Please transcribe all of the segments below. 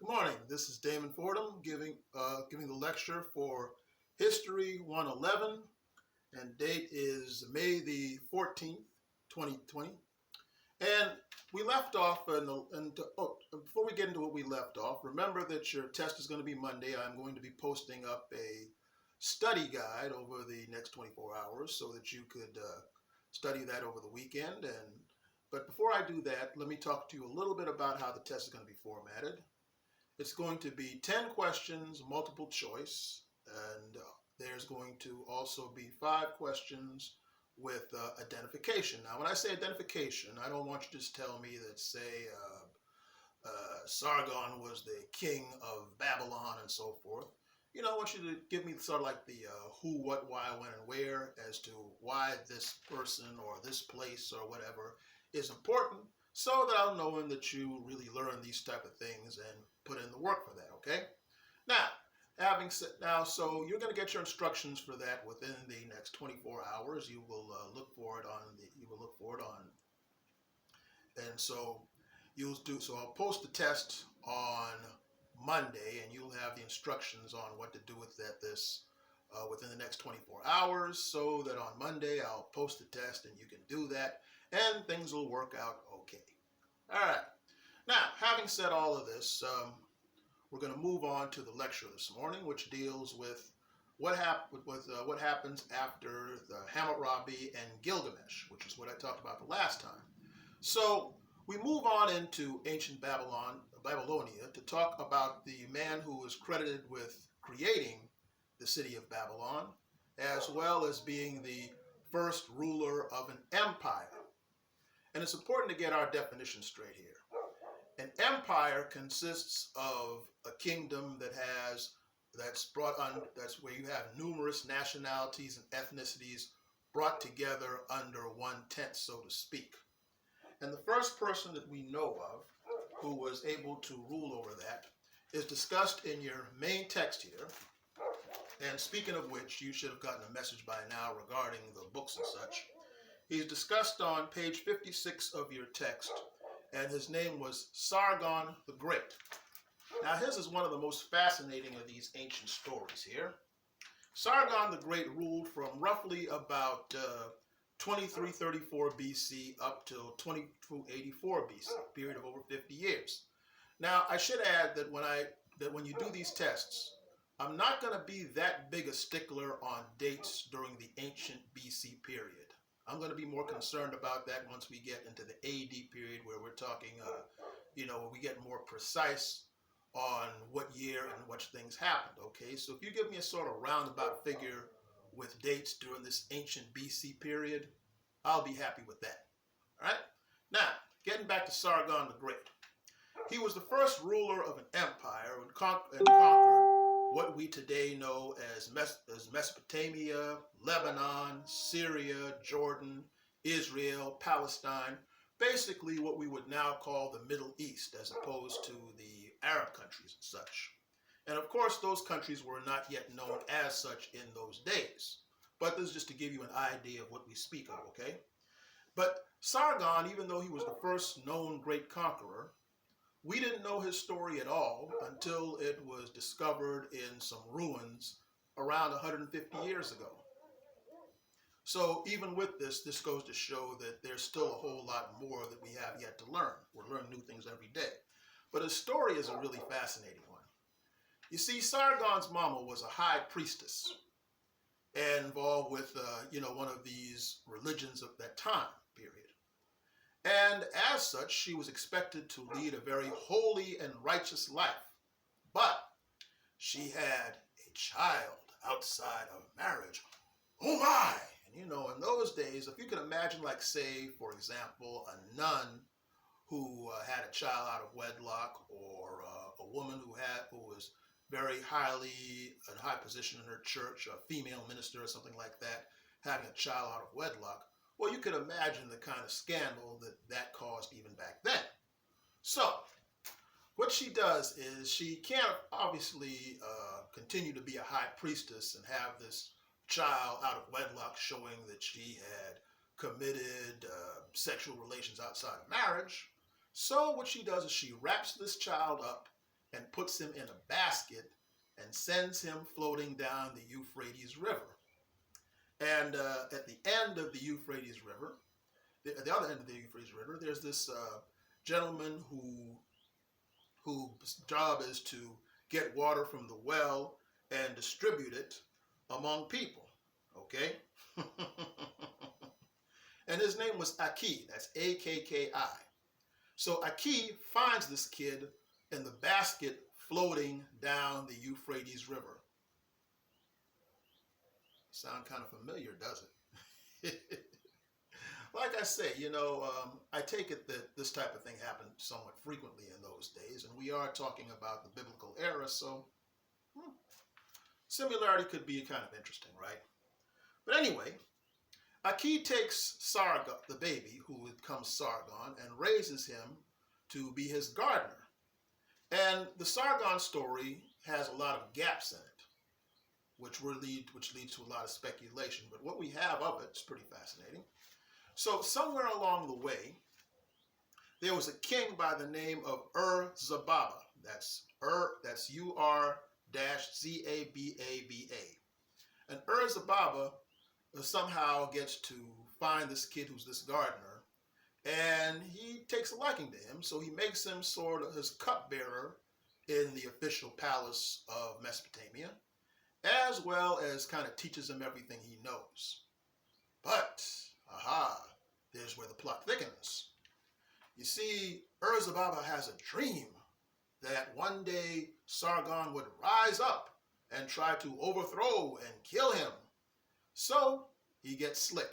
Good morning. This is Damon Fordham giving the lecture for History 111, and date is May the 14th, 2020. And we left off, before we get into what we left off, remember that your test is going to be Monday. I'm going to be posting up a study guide over the next 24 hours so that you could study that over the weekend. But before I do that, let me talk to you a little bit about how the test is going to be formatted. It's going to be 10 questions, multiple choice, and there's going to also be 5 questions with identification. Now, when I say identification, I don't want you to just tell me that, say, Sargon was the king of Babylon and so forth. I want you to give me sort of like the who, what, why, when, and where as to why this person or this place or whatever is important, so that I'll know that you really learn these type of things and put in the work for that, okay? So you're going to get your instructions for that within the next 24 hours. You will look for it on, and so so I'll post the test on Monday, and you'll have the instructions on what to do with within the next 24 hours, so that on Monday I'll post the test and you can do that, and things will work out okay. All right. Now, having said all of this, we're going to move on to the lecture this morning, which deals with what happens after the Hammurabi and Gilgamesh, which is what I talked about the last time. So we move on into ancient Babylonia, to talk about the man who was credited with creating the city of Babylon, as well as being the first ruler of an empire. And it's important to get our definition straight here. An empire consists of a kingdom that's where you have numerous nationalities and ethnicities brought together under one tent, so to speak. And the first person that we know of who was able to rule over that is discussed in your main text here. And speaking of which, you should have gotten a message by now regarding the books and such. He's discussed on page 56 of your text, and his name was Sargon the Great. Now, his is one of the most fascinating of these ancient stories here. Sargon the Great ruled from roughly about 2334 BC up till 2284 BC, a period of over 50 years. Now, I should add that when you do these tests, I'm not going to be that big a stickler on dates during the ancient BC period. I'm going to be more concerned about that once we get into the AD period, where we're talking, where we get more precise on what year and what things happened, okay? So if you give me a sort of roundabout figure with dates during this ancient BC period, I'll be happy with that, all right? Now, getting back to Sargon the Great. He was the first ruler of an empire and conquered what we today know as Mesopotamia, Lebanon, Syria, Jordan, Israel, Palestine, basically what we would now call the Middle East, as opposed to the Arab countries and such. And of course, those countries were not yet known as such in those days. But this is just to give you an idea of what we speak of, okay? But Sargon, even though he was the first known great conqueror, we didn't know his story at all until it was discovered in some ruins around 150 years ago. So even with this goes to show that there's still a whole lot more that we have yet to learn. We're learning new things every day. But his story is a really fascinating one. You see, Sargon's mama was a high priestess and involved with, one of these religions of that time period. And as such, she was expected to lead a very holy and righteous life. But she had a child outside of marriage. Oh my! And in those days, if you can imagine, like, say, for example, a nun who had a child out of wedlock, or a woman who was very in high position in her church, a female minister or something like that, having a child out of wedlock, well, you could imagine the kind of scandal that caused even back then. So, what she does is she can't obviously continue to be a high priestess and have this child out of wedlock showing that she had committed sexual relations outside of marriage. So what she does is she wraps this child up and puts him in a basket and sends him floating down the Euphrates River. And at the end of the Euphrates River, at the other end of the Euphrates River, there's this gentleman whose job is to get water from the well and distribute it among people. Okay? And his name was Aki. That's A-K-K-I. So Aki finds this kid in the basket floating down the Euphrates River. Sound kind of familiar, does it? Like I say, I take it that this type of thing happened somewhat frequently in those days, and we are talking about the biblical era, so similarity could be kind of interesting, right? But anyway, Aki takes Sargon, the baby, who becomes Sargon, and raises him to be his gardener. And the Sargon story has a lot of gaps in it, which leads to a lot of speculation. But what we have of it is pretty fascinating. So somewhere along the way, there was a king by the name of Ur-Zababa. That's U-R-Z-A-B-A-B-A. And Ur-Zababa somehow gets to find this kid who's this gardener, and he takes a liking to him, so he makes him sort of his cupbearer in the official palace of Mesopotamia, as well as kind of teaches him everything he knows. But, there's where the plot thickens. You see, Ur-Zababa has a dream that one day Sargon would rise up and try to overthrow and kill him. So he gets slick.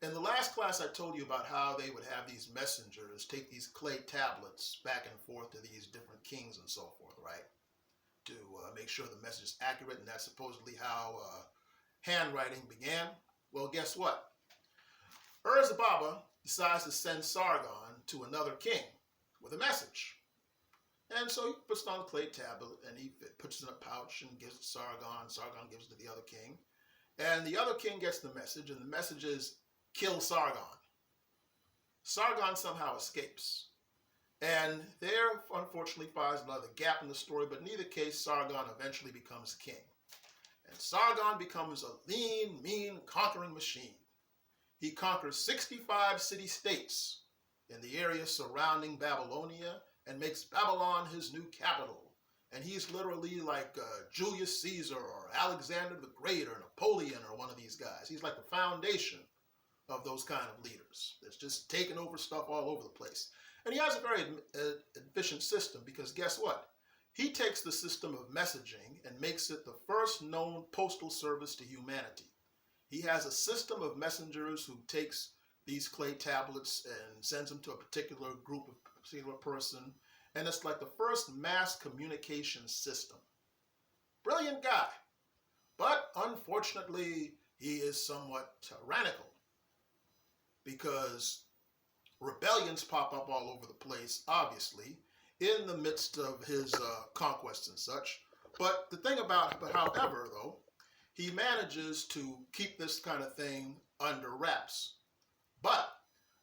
In the last class, I told you about how they would have these messengers take these clay tablets back and forth to these different kings and so forth, right? To make sure the message is accurate, and that's supposedly how handwriting began. Well, guess what? Ur-Zababa decides to send Sargon to another king with a message. And so he puts it on a clay tablet, and he puts it in a pouch and gives it to Sargon. Sargon gives it to the other king. And the other king gets the message, and the message is, kill Sargon. Sargon somehow escapes. And there, unfortunately, finds another gap in the story, but in either case, Sargon eventually becomes king. And Sargon becomes a lean, mean, conquering machine. He conquers 65 city-states in the area surrounding Babylonia and makes Babylon his new capital. And he's literally like Julius Caesar or Alexander the Great or Napoleon or one of these guys. He's like the foundation of those kind of leaders. That's just taking over stuff all over the place. And he has a very efficient system because guess what? He takes the system of messaging and makes it the first known postal service to humanity. He has a system of messengers who takes these clay tablets and sends them to a particular group, a particular person. And it's like the first mass communication system. Brilliant guy. But unfortunately, he is somewhat tyrannical because rebellions pop up all over the place, obviously, in the midst of his conquests and such. But the thing however, though, he manages to keep this kind of thing under wraps. But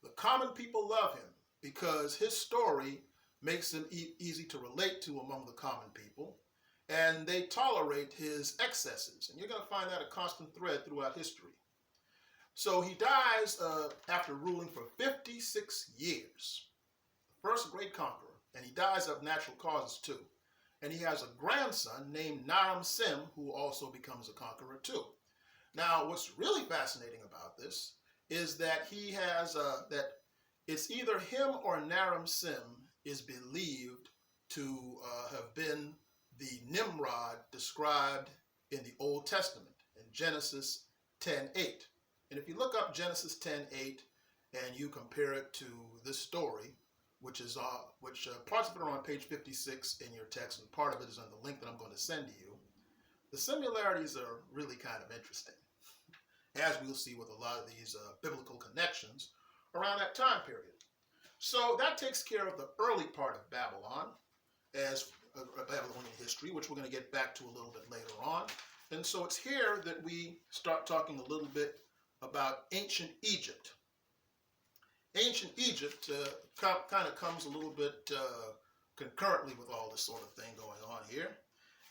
the common people love him because his story makes him easy to relate to among the common people, and they tolerate his excesses. And you're going to find that a constant thread throughout history. So he dies after ruling for 56 years. The first great conqueror. And he dies of natural causes too. And he has a grandson named Naram-Sin who also becomes a conqueror too. Now, what's really fascinating about this is that he has, that it's either him or Naram-Sin is believed to have been the Nimrod described in the Old Testament in Genesis 10:8. And if you look up Genesis 10:8 and you compare it to this story, which parts of it are on page 56 in your text, and part of it is on the link that I'm going to send to you, the similarities are really kind of interesting, as we'll see with a lot of these biblical connections around that time period. So that takes care of the early part of Babylon, as Babylonian history, which we're going to get back to a little bit later on. And so it's here that we start talking a little bit about ancient Egypt. Ancient Egypt kind of comes a little bit concurrently with all this sort of thing going on here.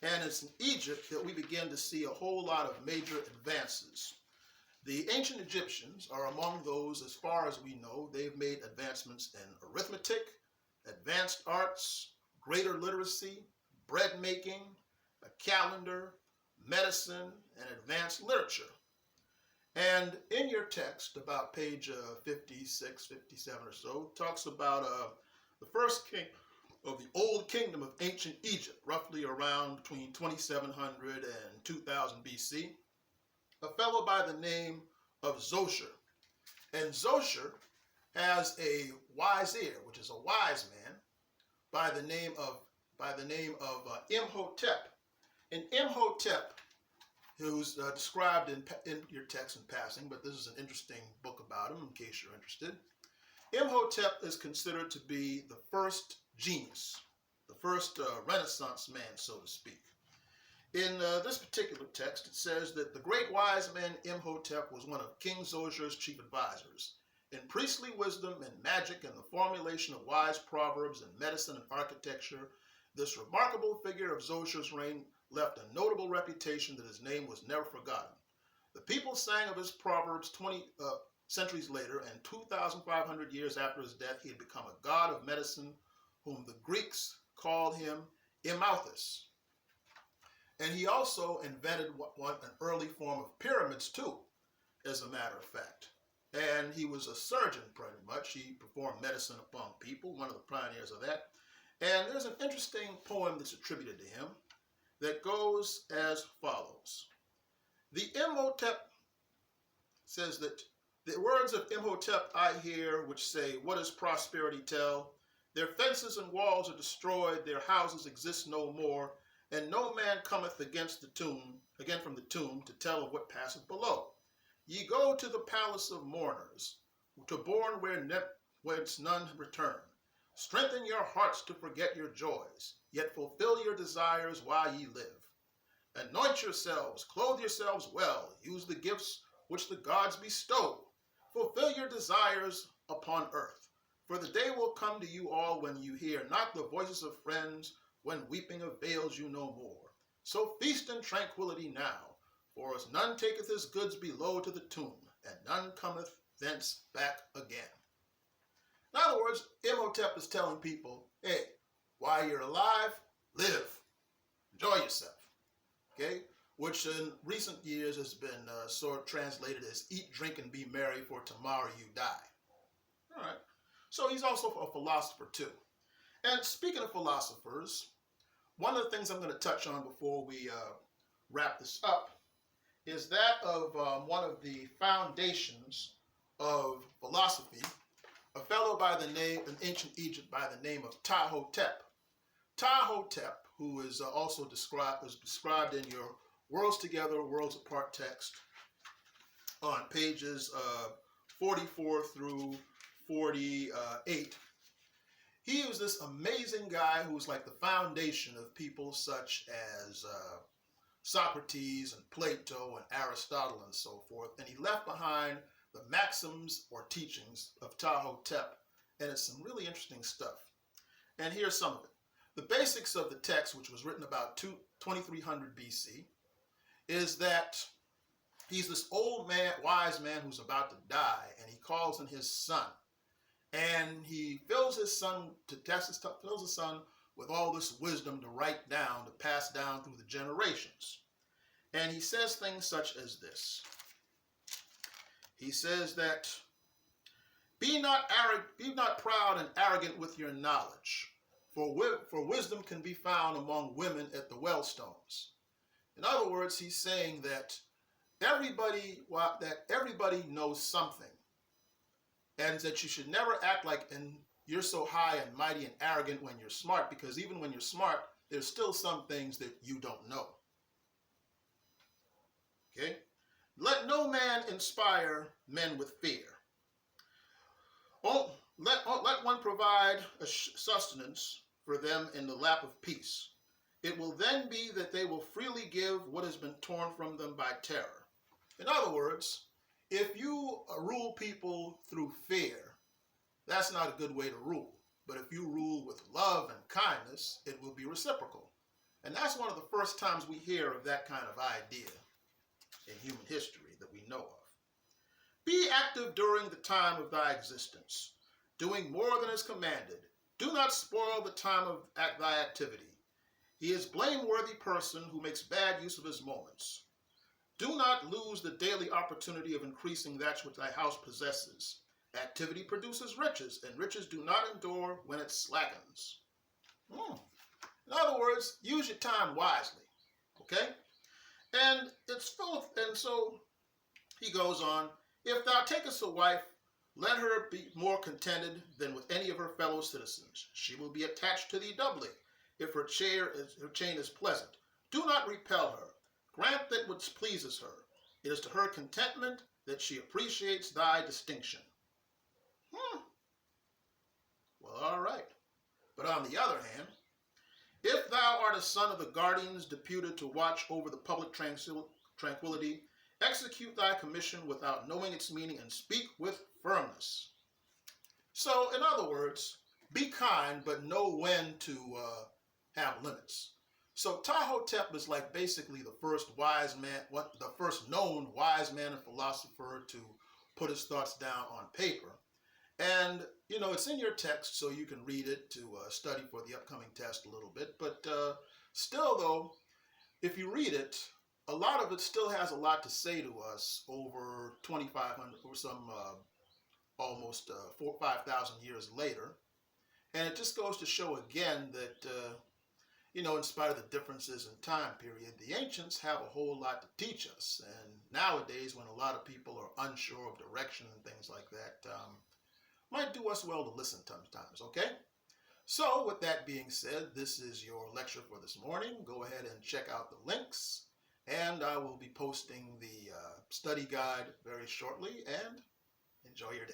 And it's in Egypt that we begin to see a whole lot of major advances. The ancient Egyptians are among those, as far as we know, they've made advancements in arithmetic, advanced arts, greater literacy, bread making, a calendar, medicine, and advanced literature. And in your text, about page 56, 57 or so, talks about the first king of the old kingdom of ancient Egypt, roughly around between 2700 and 2000 BC, a fellow by the name of Zoshar. And Zoshar has a vizier, which is a wise man, by the name of Imhotep. And Imhotep, who's described in your text in passing, but this is an interesting book about him in case you're interested. Imhotep is considered to be the first genius, the first Renaissance man, so to speak. In this particular text, it says that the great wise man Imhotep was one of King Zoshar's chief advisors. In priestly wisdom and magic and the formulation of wise proverbs in medicine and architecture, this remarkable figure of Zoshar's reign left a notable reputation that his name was never forgotten. The people sang of his proverbs 20 centuries later, and 2,500 years after his death, he had become a god of medicine, whom the Greeks called him Imauthus. And he also invented an early form of pyramids too, as a matter of fact. And he was a surgeon pretty much. He performed medicine upon people, one of the pioneers of that. And there's an interesting poem that's attributed to him that goes as follows. The Imhotep says that the words of Imhotep I hear, which say, what does prosperity tell? Their fences and walls are destroyed, their houses exist no more, and no man cometh again from the tomb to tell of what passeth below. Ye go to the palace of mourners, to bourne whence none return. Strengthen your hearts to forget your joys, yet fulfill your desires while ye live. Anoint yourselves, clothe yourselves well, use the gifts which the gods bestow. Fulfill your desires upon earth, for the day will come to you all when you hear not the voices of friends, when weeping avails you no more. So feast in tranquility now, for as none taketh his goods below to the tomb, and none cometh thence back again. In other words, Imhotep is telling people, hey, while you're alive, live. Enjoy yourself. Okay? Which in recent years has been sort of translated as eat, drink, and be merry, for tomorrow you die. All right. So he's also a philosopher too. And speaking of philosophers, one of the things I'm going to touch on before we wrap this up is that of one of the foundations of philosophy, a fellow by the name, in ancient Egypt, by the name of Ptahhotep. Ptahhotep, who is also described in your Worlds Together, Worlds Apart text on pages 44 through 48. He was this amazing guy who was like the foundation of people such as Socrates and Plato and Aristotle and so forth. And he left behind the maxims or teachings of Ptahhotep. And it's some really interesting stuff. And here's some of it. The basics of the text, which was written about 2300 BC, is that he's this old man, wise man who's about to die, and he calls in his son. And he fills his son with all this wisdom to write down, to pass down through the generations. And he says things such as this. He says that, be not proud and arrogant with your knowledge, for wisdom can be found among women at the well stones. In other words, he's saying that everybody knows something, and that you should never act like you're so high and mighty and arrogant when you're smart, because even when you're smart, there's still some things that you don't know. Okay? Let no man inspire men with fear. Let one provide a sustenance for them in the lap of peace. It will then be that they will freely give what has been torn from them by terror. In other words, if you rule people through fear, that's not a good way to rule. But if you rule with love and kindness, it will be reciprocal. And that's one of the first times we hear of that kind of idea in human history that we know of. Be active during the time of thy existence, doing more than is commanded. Do not spoil the time of thy activity. He is blameworthy person who makes bad use of his moments. Do not lose the daily opportunity of increasing that which thy house possesses. Activity produces riches, and riches do not endure when it slackens. In other words, use your time wisely, okay? And it's full of, and so he goes on, if thou takest a wife, let her be more contented than with any of her fellow citizens. She will be attached to thee doubly, if her chain is pleasant. Do not repel her. Grant that which pleases her. It is to her contentment that she appreciates thy distinction. Well, all right. But on the other hand, if thou art a son of the guardians deputed to watch over the public tranquility, execute thy commission without knowing its meaning and speak with firmness. So, in other words, be kind, but know when to have limits. So Ptahhotep is like basically the first wise man, the first known wise man and philosopher to put his thoughts down on paper. And, you know, it's in your text, so you can read it to study for the upcoming test a little bit. But still, though, if you read it, a lot of it still has a lot to say to us over 2,500, or some almost 5,000 years later. And it just goes to show again that, you know, in spite of the differences in time period, the ancients have a whole lot to teach us. And nowadays, when a lot of people are unsure of direction and things like that, might do us well to listen sometimes, okay? So with that being said, this is your lecture for this morning. Go ahead and check out the links, and I will be posting the study guide very shortly, and enjoy your day.